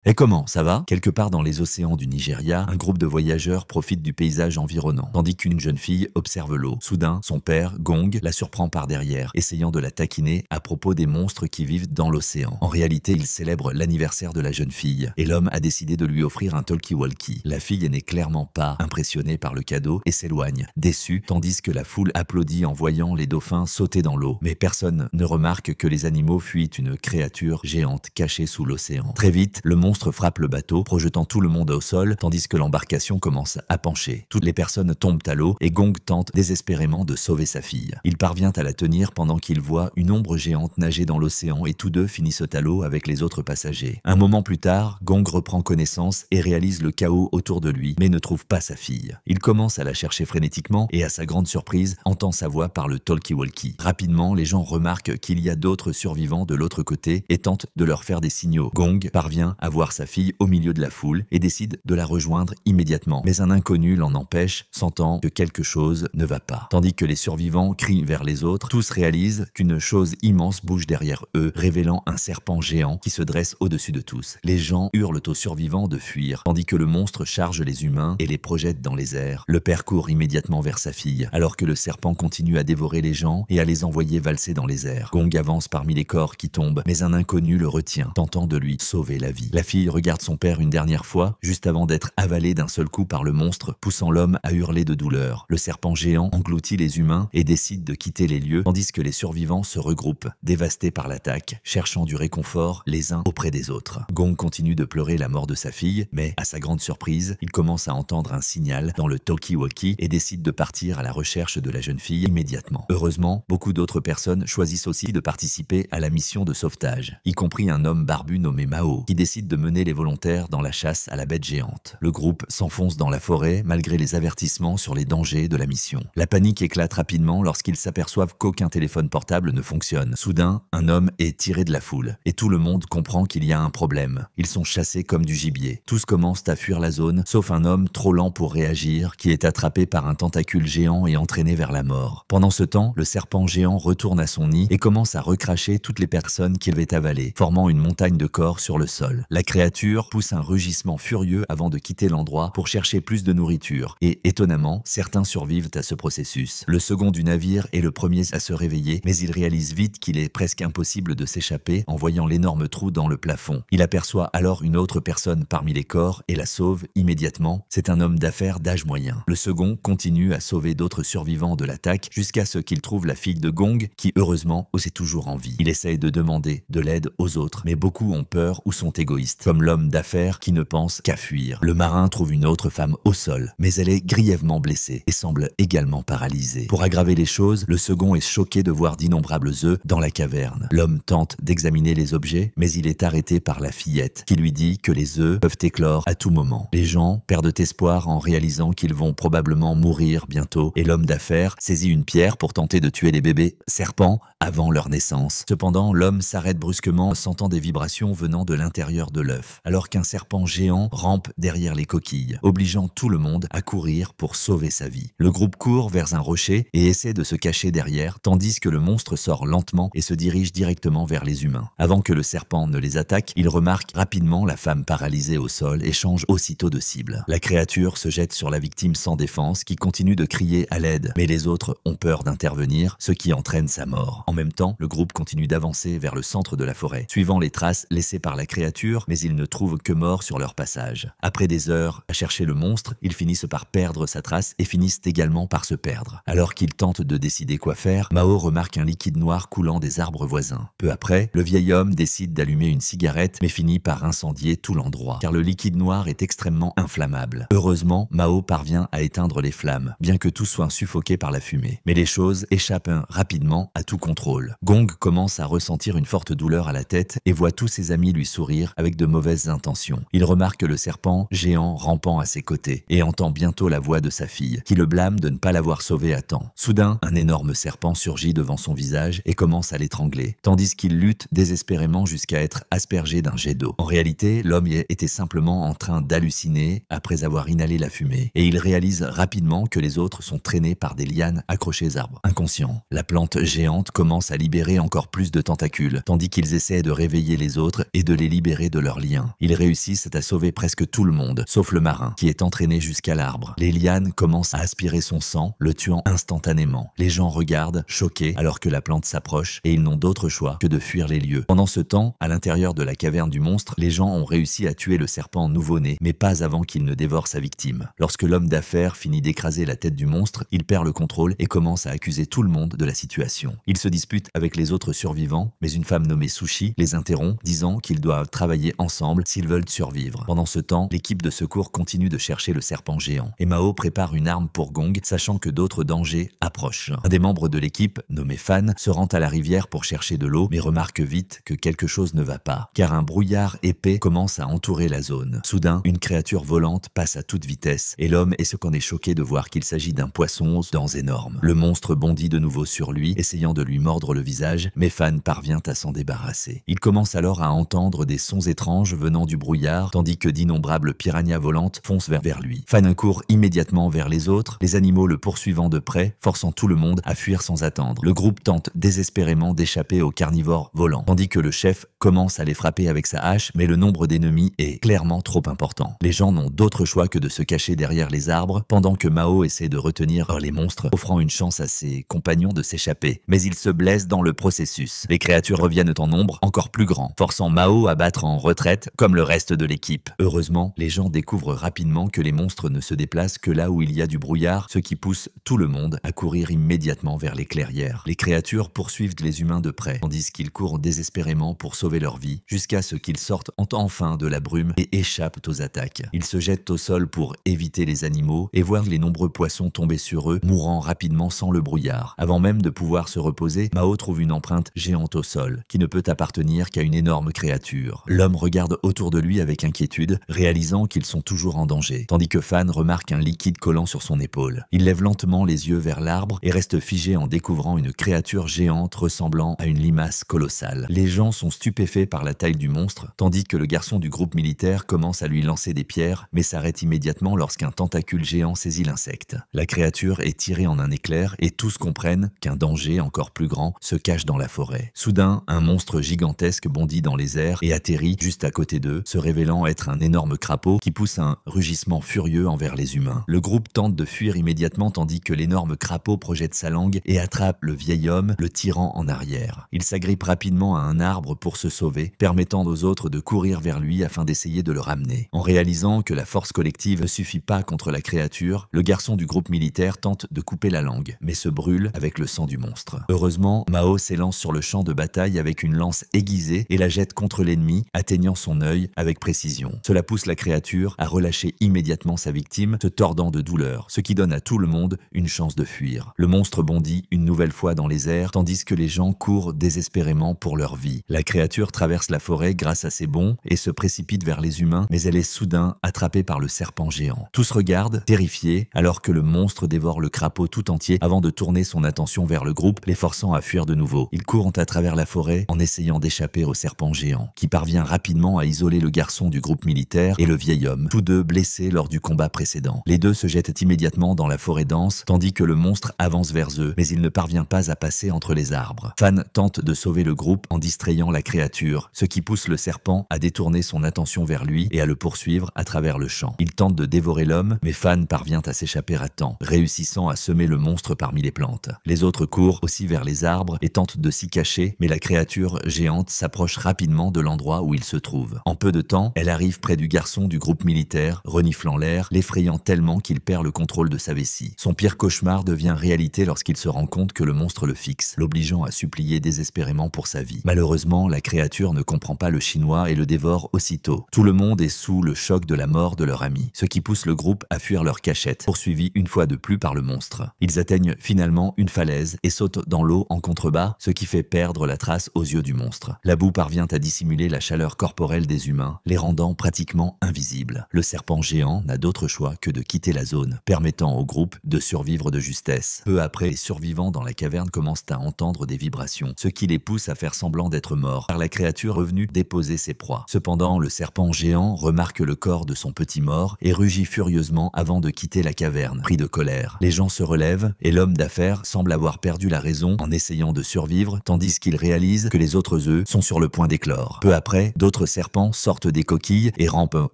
Et comment, ça va? Quelque part dans les océans du Nigeria, un groupe de voyageurs profite du paysage environnant, tandis qu'une jeune fille observe l'eau. Soudain, son père, Gong, la surprend par derrière, essayant de la taquiner à propos des monstres qui vivent dans l'océan. En réalité, il célèbre l'anniversaire de la jeune fille, et l'homme a décidé de lui offrir un talkie-walkie. La fille n'est clairement pas impressionnée par le cadeau et s'éloigne, déçue, tandis que la foule applaudit en voyant les dauphins sauter dans l'eau. Mais personne ne remarque que les animaux fuient une créature géante cachée sous l'océan. Très vite, le monstre frappe le bateau, projetant tout le monde au sol, tandis que l'embarcation commence à pencher. Toutes les personnes tombent à l'eau et Gong tente désespérément de sauver sa fille. Il parvient à la tenir pendant qu'il voit une ombre géante nager dans l'océan et tous deux finissent à l'eau avec les autres passagers. Un moment plus tard, Gong reprend connaissance et réalise le chaos autour de lui, mais ne trouve pas sa fille. Il commence à la chercher frénétiquement et à sa grande surprise, entend sa voix par le talkie-walkie. Rapidement, les gens remarquent qu'il y a d'autres survivants de l'autre côté et tentent de leur faire des signaux. Gong parvient à voir sa fille au milieu de la foule et décide de la rejoindre immédiatement. Mais un inconnu l'en empêche, sentant que quelque chose ne va pas. Tandis que les survivants crient vers les autres, tous réalisent qu'une chose immense bouge derrière eux, révélant un serpent géant qui se dresse au-dessus de tous. Les gens hurlent aux survivants de fuir, tandis que le monstre charge les humains et les projette dans les airs. Le père court immédiatement vers sa fille, alors que le serpent continue à dévorer les gens et à les envoyer valser dans les airs. Gong avance parmi les corps qui tombent, mais un inconnu le retient, tentant de lui sauver la vie. La fille regarde son père une dernière fois, juste avant d'être avalé d'un seul coup par le monstre, poussant l'homme à hurler de douleur. Le serpent géant engloutit les humains et décide de quitter les lieux, tandis que les survivants se regroupent, dévastés par l'attaque, cherchant du réconfort les uns auprès des autres. Gong continue de pleurer la mort de sa fille, mais à sa grande surprise, il commence à entendre un signal dans le talkie-walkie et décide de partir à la recherche de la jeune fille immédiatement. Heureusement, beaucoup d'autres personnes choisissent aussi de participer à la mission de sauvetage, y compris un homme barbu nommé Mao, qui décide de mener les volontaires dans la chasse à la bête géante. Le groupe s'enfonce dans la forêt malgré les avertissements sur les dangers de la mission. La panique éclate rapidement lorsqu'ils s'aperçoivent qu'aucun téléphone portable ne fonctionne. Soudain, un homme est tiré de la foule et tout le monde comprend qu'il y a un problème. Ils sont chassés comme du gibier. Tous commencent à fuir la zone, sauf un homme trop lent pour réagir, qui est attrapé par un tentacule géant et entraîné vers la mort. Pendant ce temps, le serpent géant retourne à son nid et commence à recracher toutes les personnes qu'il avait avalées, formant une montagne de corps sur le sol. La créature pousse un rugissement furieux avant de quitter l'endroit pour chercher plus de nourriture, et étonnamment, certains survivent à ce processus. Le second du navire est le premier à se réveiller, mais il réalise vite qu'il est presque impossible de s'échapper en voyant l'énorme trou dans le plafond. Il aperçoit alors une autre personne parmi les corps et la sauve immédiatement. C'est un homme d'affaires d'âge moyen. Le second continue à sauver d'autres survivants de l'attaque jusqu'à ce qu'il trouve la fille de Gong qui, heureusement, est toujours en vie. Il essaye de demander de l'aide aux autres, mais beaucoup ont peur ou sont égoïstes, comme l'homme d'affaires qui ne pense qu'à fuir. Le marin trouve une autre femme au sol, mais elle est grièvement blessée et semble également paralysée. Pour aggraver les choses, le second est choqué de voir d'innombrables œufs dans la caverne. L'homme tente d'examiner les objets, mais il est arrêté par la fillette, qui lui dit que les œufs peuvent éclore à tout moment. Les gens perdent espoir en réalisant qu'ils vont probablement mourir bientôt, et l'homme d'affaires saisit une pierre pour tenter de tuer les bébés serpents avant leur naissance. Cependant, l'homme s'arrête brusquement, sentant des vibrations venant de l'intérieur de l'œuf, alors qu'un serpent géant rampe derrière les coquilles, obligeant tout le monde à courir pour sauver sa vie. Le groupe court vers un rocher et essaie de se cacher derrière, tandis que le monstre sort lentement et se dirige directement vers les humains. Avant que le serpent ne les attaque, il remarque rapidement la femme paralysée au sol et change aussitôt de cible. La créature se jette sur la victime sans défense qui continue de crier à l'aide, mais les autres ont peur d'intervenir, ce qui entraîne sa mort. En même temps, le groupe continue d'avancer vers le centre de la forêt, suivant les traces laissées par la créature, mais ils ne trouvent que mort sur leur passage. Après des heures à chercher le monstre, ils finissent par perdre sa trace et finissent également par se perdre. Alors qu'ils tentent de décider quoi faire, Mao remarque un liquide noir coulant des arbres voisins. Peu après, le vieil homme décide d'allumer une cigarette, mais finit par incendier tout l'endroit, car le liquide noir est extrêmement inflammable. Heureusement, Mao parvient à éteindre les flammes, bien que tout soit suffoqué par la fumée. Mais les choses échappent rapidement à tout contrôle. Gong commence à ressentir une forte douleur à la tête et voit tous ses amis lui sourire avec de mauvaises intentions. Il remarque le serpent géant rampant à ses côtés et entend bientôt la voix de sa fille, qui le blâme de ne pas l'avoir sauvé à temps. Soudain, un énorme serpent surgit devant son visage et commence à l'étrangler, tandis qu'il lutte désespérément jusqu'à être aspergé d'un jet d'eau. En réalité, l'homme était simplement en train d'halluciner après avoir inhalé la fumée, et il réalise rapidement que les autres sont traînés par des lianes accrochées aux arbres. Inconscient, la plante géante commence à libérer encore plus de tentacules, tandis qu'ils essaient de réveiller les autres et de les libérer de leur leurs liens. Ils réussissent à sauver presque tout le monde, sauf le marin, qui est entraîné jusqu'à l'arbre. Les lianes commencent à aspirer son sang, le tuant instantanément. Les gens regardent, choqués, alors que la plante s'approche, et ils n'ont d'autre choix que de fuir les lieux. Pendant ce temps, à l'intérieur de la caverne du monstre, les gens ont réussi à tuer le serpent nouveau-né, mais pas avant qu'il ne dévore sa victime. Lorsque l'homme d'affaires finit d'écraser la tête du monstre, il perd le contrôle et commence à accuser tout le monde de la situation. Il se dispute avec les autres survivants, mais une femme nommée Sushi les interrompt, disant qu'ils doivent travailler ensemble s'ils veulent survivre. Pendant ce temps, l'équipe de secours continue de chercher le serpent géant, et Mao prépare une arme pour Gong, sachant que d'autres dangers approchent. Un des membres de l'équipe, nommé Fan, se rend à la rivière pour chercher de l'eau, mais remarque vite que quelque chose ne va pas, car un brouillard épais commence à entourer la zone. Soudain, une créature volante passe à toute vitesse, et l'homme est ce qu'on est choqué de voir qu'il s'agit d'un poisson aux dents énormes. Le monstre bondit de nouveau sur lui, essayant de lui mordre le visage, mais Fan parvient à s'en débarrasser. Il commence alors à entendre des sons étranges venant du brouillard, tandis que d'innombrables piranhas volantes foncent vers lui. Fan court immédiatement vers les autres, les animaux le poursuivant de près, forçant tout le monde à fuir sans attendre. Le groupe tente désespérément d'échapper aux carnivores volants, tandis que le chef commence à les frapper avec sa hache, mais le nombre d'ennemis est clairement trop important. Les gens n'ont d'autre choix que de se cacher derrière les arbres, pendant que Mao essaie de retenir les monstres, offrant une chance à ses compagnons de s'échapper. Mais il se blesse dans le processus. Les créatures reviennent en nombre encore plus grand, forçant Mao à battre en retraite comme le reste de l'équipe. Heureusement, les gens découvrent rapidement que les monstres ne se déplacent que là où il y a du brouillard, ce qui pousse tout le monde à courir immédiatement vers les clairières. Les créatures poursuivent les humains de près, tandis qu'ils courent désespérément pour sauver leur vie, jusqu'à ce qu'ils sortent enfin de la brume et échappent aux attaques. Ils se jettent au sol pour éviter les animaux et voient les nombreux poissons tomber sur eux, mourant rapidement sans le brouillard. Avant même de pouvoir se reposer, Mao trouve une empreinte géante au sol, qui ne peut appartenir qu'à une énorme créature. L'homme regarde autour de lui avec inquiétude, réalisant qu'ils sont toujours en danger, tandis que Fan remarque un liquide collant sur son épaule. Il lève lentement les yeux vers l'arbre et reste figé en découvrant une créature géante ressemblant à une limace colossale. Les gens sont stupéfaits par la taille du monstre, tandis que le garçon du groupe militaire commence à lui lancer des pierres, mais s'arrête immédiatement lorsqu'un tentacule géant saisit l'insecte. La créature est tirée en un éclair et tous comprennent qu'un danger encore plus grand se cache dans la forêt. Soudain, un monstre gigantesque bondit dans les airs et atterrit juste à côté d'eux, se révélant être un énorme crapaud qui pousse un rugissement furieux envers les humains. Le groupe tente de fuir immédiatement tandis que l'énorme crapaud projette sa langue et attrape le vieil homme, le tirant en arrière. Il s'agrippe rapidement à un arbre pour se sauver, permettant aux autres de courir vers lui afin d'essayer de le ramener. En réalisant que la force collective ne suffit pas contre la créature, le garçon du groupe militaire tente de couper la langue, mais se brûle avec le sang du monstre. Heureusement, Mao s'élance sur le champ de bataille avec une lance aiguisée et la jette contre l'ennemi, atteignant son œil avec précision. Cela pousse la créature à relâcher immédiatement sa victime, se tordant de douleur, ce qui donne à tout le monde une chance de fuir. Le monstre bondit une nouvelle fois dans les airs, tandis que les gens courent désespérément pour leur vie. La créature traverse la forêt grâce à ses bonds et se précipite vers les humains, mais elle est soudain attrapée par le serpent géant. Tous regardent, terrifiés, alors que le monstre dévore le crapaud tout entier avant de tourner son attention vers le groupe, les forçant à fuir de nouveau. Ils courent à travers la forêt en essayant d'échapper au serpent géant, qui parvient rapidement à isoler le garçon du groupe militaire et le vieil homme, tous deux blessés lors du combat précédent. Les deux se jettent immédiatement dans la forêt dense, tandis que le monstre avance vers eux, mais il ne parvient pas à passer entre les arbres. Fan tente de sauver le groupe en distrayant la créature, ce qui pousse le serpent à détourner son attention vers lui et à le poursuivre à travers le champ. Il tente de dévorer l'homme, mais Fan parvient à s'échapper à temps, réussissant à semer le monstre parmi les plantes. Les autres courent aussi vers les arbres et tentent de s'y cacher, mais la créature géante s'approche rapidement de l'endroit où il se trouve. En peu de temps, elle arrive près du garçon du groupe militaire, reniflant l'air, l'effrayant tellement qu'il perd le contrôle de sa vessie. Son pire cauchemar devient réalité lorsqu'il se rend compte que le monstre le fixe, l'obligeant à supplier désespérément pour sa vie. Malheureusement, la créature ne comprend pas le chinois et le dévore aussitôt. Tout le monde est sous le choc de la mort de leur ami, ce qui pousse le groupe à fuir leur cachette, poursuivi une fois de plus par le monstre. Ils atteignent finalement une falaise et sautent dans l'eau en contrebas, ce qui fait perdre la trace aux yeux du monstre. La boue parvient à dissimuler la chaleur corporelle des humains, les rendant pratiquement invisibles. Le serpent géant n'a d'autre choix que de quitter la zone, permettant au groupe de survivre de justesse. Peu après, les survivants dans la caverne commencent à entendre des vibrations, ce qui les pousse à faire semblant d'être morts, car la créature revenue déposer ses proies. Cependant, le serpent géant remarque le corps de son petit mort et rugit furieusement avant de quitter la caverne, pris de colère. Les gens se relèvent et l'homme d'affaires semble avoir perdu la raison en essayant de survivre, tandis qu'il réalise que les autres œufs sont sur le point d'éclore. Peu après, d'autres D'autres serpents sortent des coquilles et rampent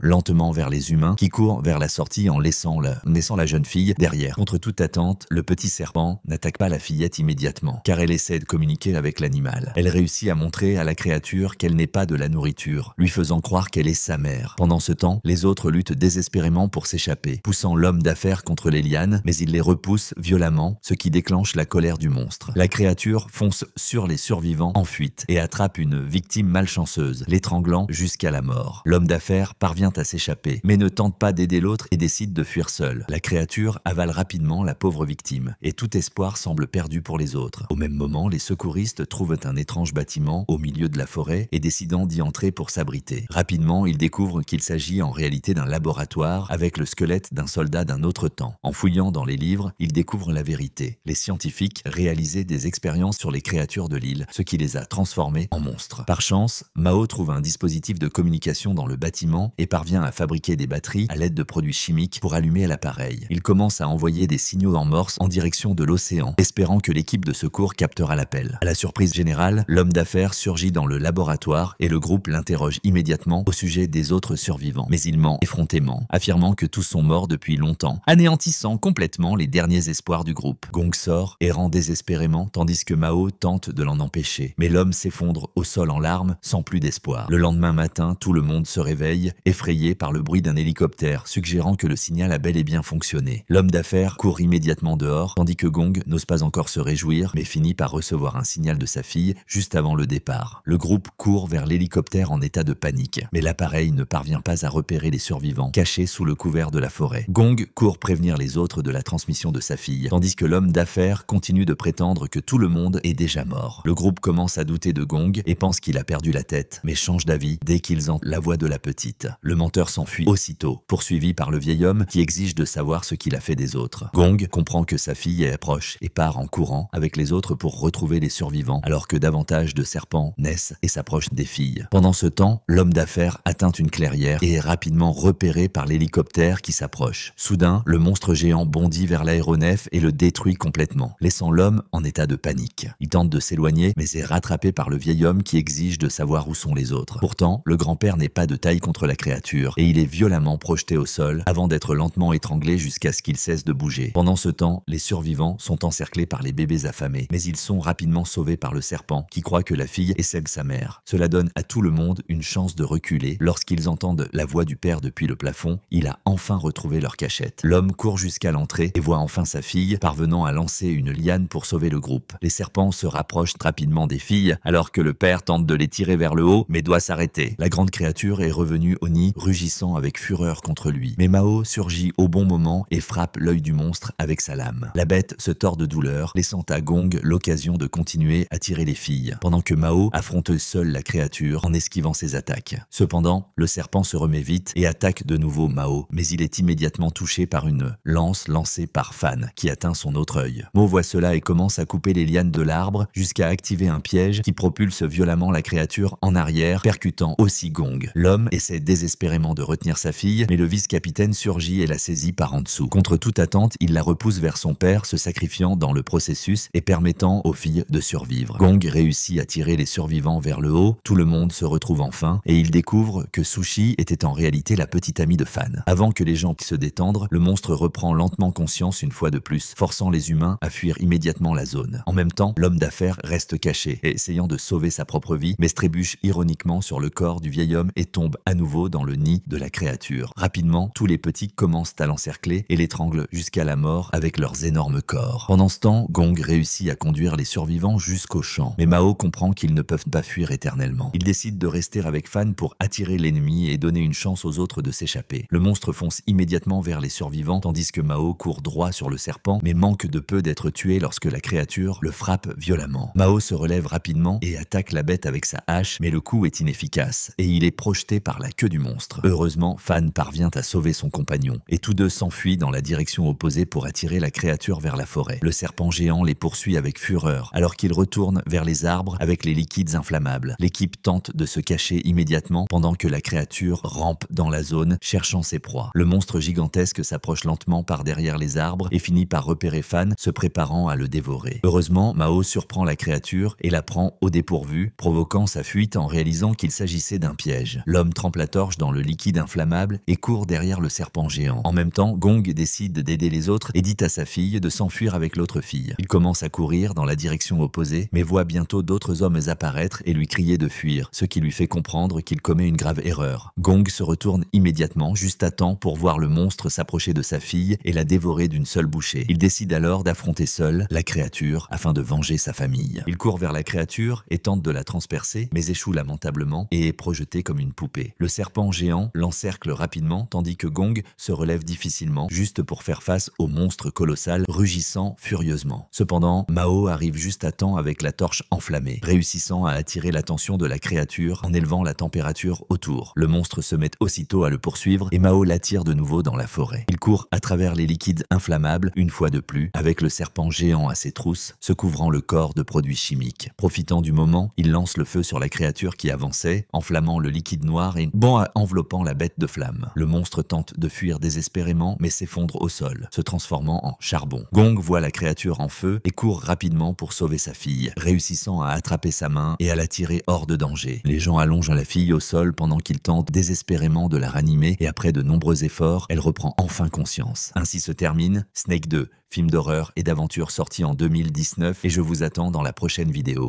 lentement vers les humains qui courent vers la sortie en laissant la jeune fille derrière. Contre toute attente, le petit serpent n'attaque pas la fillette immédiatement, car elle essaie de communiquer avec l'animal. Elle réussit à montrer à la créature qu'elle n'est pas de la nourriture, lui faisant croire qu'elle est sa mère. Pendant ce temps, les autres luttent désespérément pour s'échapper, poussant l'homme d'affaires contre les lianes, mais il les repousse violemment, ce qui déclenche la colère du monstre. La créature fonce sur les survivants en fuite et attrape une victime malchanceuse, l'étranglant jusqu'à la mort. L'homme d'affaires parvient à s'échapper, mais ne tente pas d'aider l'autre et décide de fuir seul. La créature avale rapidement la pauvre victime, et tout espoir semble perdu pour les autres. Au même moment, les secouristes trouvent un étrange bâtiment au milieu de la forêt et décidant d'y entrer pour s'abriter. Rapidement, ils découvrent qu'il s'agit en réalité d'un laboratoire avec le squelette d'un soldat d'un autre temps. En fouillant dans les livres, ils découvrent la vérité. Les scientifiques réalisaient des expériences sur les créatures de l'île, ce qui les a transformés en monstres. Par chance, Mao trouve un dispositif de communication dans le bâtiment et parvient à fabriquer des batteries à l'aide de produits chimiques pour allumer l'appareil. Il commence à envoyer des signaux en morse en direction de l'océan, espérant que l'équipe de secours captera l'appel. À la surprise générale, l'homme d'affaires surgit dans le laboratoire et le groupe l'interroge immédiatement au sujet des autres survivants. Mais il ment effrontément, affirmant que tous sont morts depuis longtemps, anéantissant complètement les derniers espoirs du groupe. Gong sort, errant désespérément, tandis que Mao tente de l'en empêcher. Mais l'homme s'effondre au sol en larmes, sans plus d'espoir. Le lendemain matin, tout le monde se réveille, effrayé par le bruit d'un hélicoptère, suggérant que le signal a bel et bien fonctionné. L'homme d'affaires court immédiatement dehors, tandis que Gong n'ose pas encore se réjouir, mais finit par recevoir un signal de sa fille juste avant le départ. Le groupe court vers l'hélicoptère en état de panique, mais l'appareil ne parvient pas à repérer les survivants, cachés sous le couvert de la forêt. Gong court prévenir les autres de la transmission de sa fille, tandis que l'homme d'affaires continue de prétendre que tout le monde est déjà mort. Le groupe commence à douter de Gong et pense qu'il a perdu la tête, mais change d'avis dès qu'ils entendent la voix de la petite. Le menteur s'enfuit aussitôt, poursuivi par le vieil homme qui exige de savoir ce qu'il a fait des autres. Gong comprend que sa fille est proche et part en courant avec les autres pour retrouver les survivants, alors que davantage de serpents naissent et s'approchent des filles. Pendant ce temps, l'homme d'affaires atteint une clairière et est rapidement repéré par l'hélicoptère qui s'approche. Soudain, le monstre géant bondit vers l'aéronef et le détruit complètement, laissant l'homme en état de panique. Il tente de s'éloigner, mais est rattrapé par le vieil homme qui exige de savoir où sont les autres. Pourtant, le grand-père n'est pas de taille contre la créature et il est violemment projeté au sol avant d'être lentement étranglé jusqu'à ce qu'il cesse de bouger. Pendant ce temps, les survivants sont encerclés par les bébés affamés, mais ils sont rapidement sauvés par le serpent qui croit que la fille est celle de sa mère. Cela donne à tout le monde une chance de reculer. Lorsqu'ils entendent la voix du père depuis le plafond, il a enfin retrouvé leur cachette. L'homme court jusqu'à l'entrée et voit enfin sa fille, parvenant à lancer une liane pour sauver le groupe. Les serpents se rapprochent rapidement des filles, alors que le père tente de les tirer vers le haut, mais doit s'arrêter. La grande créature est revenue au nid, rugissant avec fureur contre lui. Mais Mao surgit au bon moment et frappe l'œil du monstre avec sa lame. La bête se tord de douleur, laissant à Gong l'occasion de continuer à tirer les filles, pendant que Mao affronte seul la créature en esquivant ses attaques. Cependant, le serpent se remet vite et attaque de nouveau Mao, mais il est immédiatement touché par une lance lancée par Fan, qui atteint son autre œil. Mao voit cela et commence à couper les lianes de l'arbre jusqu'à activer un piège qui propulse violemment la créature en arrière, percutant aussi Gong. L'homme essaie désespérément de retenir sa fille, mais le vice-capitaine surgit et la saisit par en dessous. Contre toute attente, il la repousse vers son père, se sacrifiant dans le processus et permettant aux filles de survivre. Gong réussit à tirer les survivants vers le haut, tout le monde se retrouve enfin, et il découvre que Sushi était en réalité la petite amie de Fan. Avant que les gens puissent se détendre, le monstre reprend lentement conscience une fois de plus, forçant les humains à fuir immédiatement la zone. En même temps, l'homme d'affaires reste caché et essayant de sauver sa propre vie, mais trébuche ironiquement sur le corps du vieil homme et tombe à nouveau dans le nid de la créature. Rapidement, tous les petits commencent à l'encercler et l'étranglent jusqu'à la mort avec leurs énormes corps. Pendant ce temps, Gong réussit à conduire les survivants jusqu'au champ, mais Mao comprend qu'ils ne peuvent pas fuir éternellement. Il décide de rester avec Fan pour attirer l'ennemi et donner une chance aux autres de s'échapper. Le monstre fonce immédiatement vers les survivants, tandis que Mao court droit sur le serpent, mais manque de peu d'être tué lorsque la créature le frappe violemment. Mao se relève rapidement et attaque la bête avec sa hache, mais le coup est inefficace et il est projeté par la queue du monstre. Heureusement, Fan parvient à sauver son compagnon et tous deux s'enfuient dans la direction opposée pour attirer la créature vers la forêt. Le serpent géant les poursuit avec fureur alors qu'il retourne vers les arbres avec les liquides inflammables. L'équipe tente de se cacher immédiatement pendant que la créature rampe dans la zone cherchant ses proies. Le monstre gigantesque s'approche lentement par derrière les arbres et finit par repérer Fan, se préparant à le dévorer. Heureusement, Mao surprend la créature et la prend au dépourvu, provoquant sa fuite en réalisant qu'il s'agissait d'un piège. L'homme trempe la torche dans le liquide inflammable et court derrière le serpent géant. En même temps, Gong décide d'aider les autres et dit à sa fille de s'enfuir avec l'autre fille. Il commence à courir dans la direction opposée, mais voit bientôt d'autres hommes apparaître et lui crier de fuir, ce qui lui fait comprendre qu'il commet une grave erreur. Gong se retourne immédiatement, juste à temps pour voir le monstre s'approcher de sa fille et la dévorer d'une seule bouchée. Il décide alors d'affronter seul la créature afin de venger sa famille. Il court vers la créature et tente de la transpercer, mais échoue lamentablement et est projeté comme une poupée. Le serpent géant l'encercle rapidement, tandis que Gong se relève difficilement, juste pour faire face au monstre colossal, rugissant furieusement. Cependant, Mao arrive juste à temps avec la torche enflammée, réussissant à attirer l'attention de la créature en élevant la température autour. Le monstre se met aussitôt à le poursuivre et Mao l'attire de nouveau dans la forêt. Il court à travers les liquides inflammables, une fois de plus, avec le serpent géant à ses trousses, se couvrant le corps de produits chimiques. Profitant du moment, il lance le feu sur la créature qui avançait, enflammant le liquide noir et enveloppant la bête de flammes. Le monstre tente de fuir désespérément, mais s'effondre au sol, se transformant en charbon. Gong voit la créature en feu et court rapidement pour sauver sa fille, réussissant à attraper sa main et à la tirer hors de danger. Les gens allongent la fille au sol pendant qu'ils tentent désespérément de la ranimer et après de nombreux efforts, elle reprend enfin conscience. Ainsi se termine Snake 2, film d'horreur et d'aventure sorti en 2019 et je vous attends dans la prochaine vidéo.